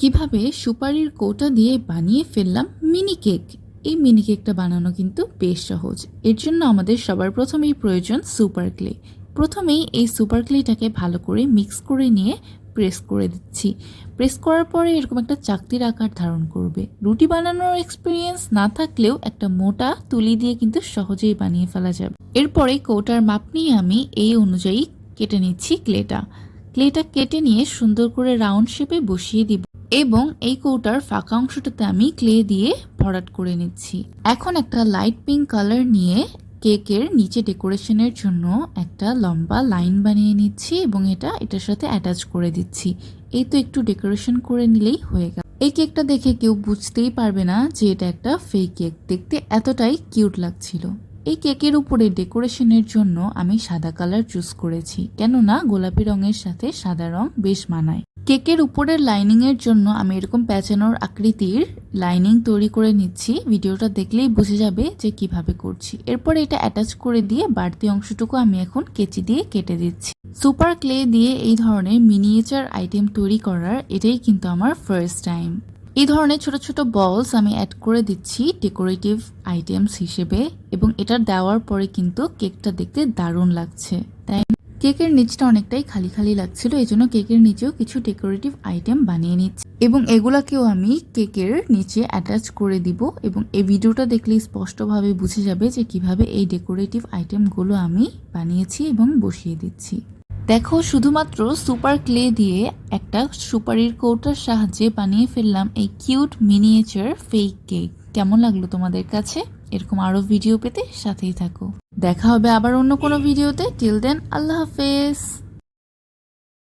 কিভাবে সুপারির কৌটা দিয়ে বানিয়ে ফেললাম মিনি কেক। এই মিনি কেকটা বানানো কিন্তু বেশ সহজ। এর জন্য আমাদের সবার প্রথমেই প্রয়োজন সুপার ক্লে। প্রথমেই এই সুপার ক্লেটাকে ভালো করে মিক্স করে নিয়ে প্রেস করে দিচ্ছি। প্রেস করার পরে এরকম একটা চাকতির আকার ধারণ করবে। রুটি বানানোর এক্সপিরিয়েন্স না থাকলেও একটা মোটা তুলি দিয়ে কিন্তু সহজেই বানিয়ে ফেলা যাবে। এরপরে কৌটার মাপ নিয়ে আমি এই অনুযায়ী কেটে নিচ্ছি ক্লেটা। ক্লেটা কেটে নিয়ে সুন্দর করে রাউন্ড শেপে বসিয়ে দিব এবং এই কৌটার ফাঁকা অংশটাতে আমি ক্লে দিয়ে ভরাট করে নিচ্ছি। এখন একটা লাইট পিঙ্ক কালার নিয়ে কেকের নিচে ডেকোরেশনের জন্য একটা লম্বা লাইন বানিয়ে নিচ্ছি এবং এটার সাথে অ্যাটাচ করে দিচ্ছি। এই তো একটু ডেকোরেশন করে নিলেই হয়ে গেল। এই কেকটা দেখে কেউ বুঝতেই পারবে না যে এটা একটা ফেক কেক। দেখতে এতটাই কিউট লাগছিল। এই কেকের উপরে ডেকোরেশনের জন্য আমি সাদা কালার চুজ করেছি, কেননা গোলাপি রঙের সাথে সাদা রং বেশ মানায়। কেকের উপরের লাইনিং এর জন্য আমি এরকম প্যাঁচানোর আকৃতির লাইনিং তৈরি করে নিচ্ছি। ভিডিওটা দেখলেই বুঝে যাবে যে কিভাবে করছি। এরপরে এটা অ্যাটাচ করে দিয়ে বাড়তি অংশটুকু আমি এখন কেচি দিয়ে কেটে দিচ্ছি। সুপার ক্লে দিয়ে এই ধরনের মিনিয়েচার আইটেম তৈরি করার এটাই কিন্তু আমার ফার্স্ট টাইম। এই ধরনের ছোট ছোট বলস আমি অ্যাড করে দিচ্ছি ডেকোরেটিভ আইটেমস হিসেবে এবং এটা দেওয়ার পরে কিন্তু কেকটা দেখতে দারুণ লাগছে, তাই কেকের নিচটা অনেকটাই খালি খালি লাগছিল, এই জন্য কেকের নিচেও কিছু ডেকোরেটিভ আইটেম বানিয়ে নিচ্ছি এবং এগুলাকেও আমি কেকের নিচে অ্যাটাচ করে দিব এবং এই ভিডিওটা দেখলে স্পষ্টভাবে বুঝে যাবে যে কিভাবে এই ডেকোরেটিভ আইটেমগুলো আমি বানিয়েছি এবং বসিয়ে দিচ্ছি। দেখো, শুধুমাত্র সুপার ক্লে দিয়ে একটা সুপারির কৌটার সাহায্যে বানিয়ে ফেললাম এই কিউট মিনিয়েচার ফেক কেক। কেমন লাগলো তোমাদের কাছে? এরকম আরো ভিডিও পেতে সাথেই থাকো। দেখা হবে আবার অন্য কোনো ভিডিওতে। টিল দেন, আল্লাহ হাফেজ।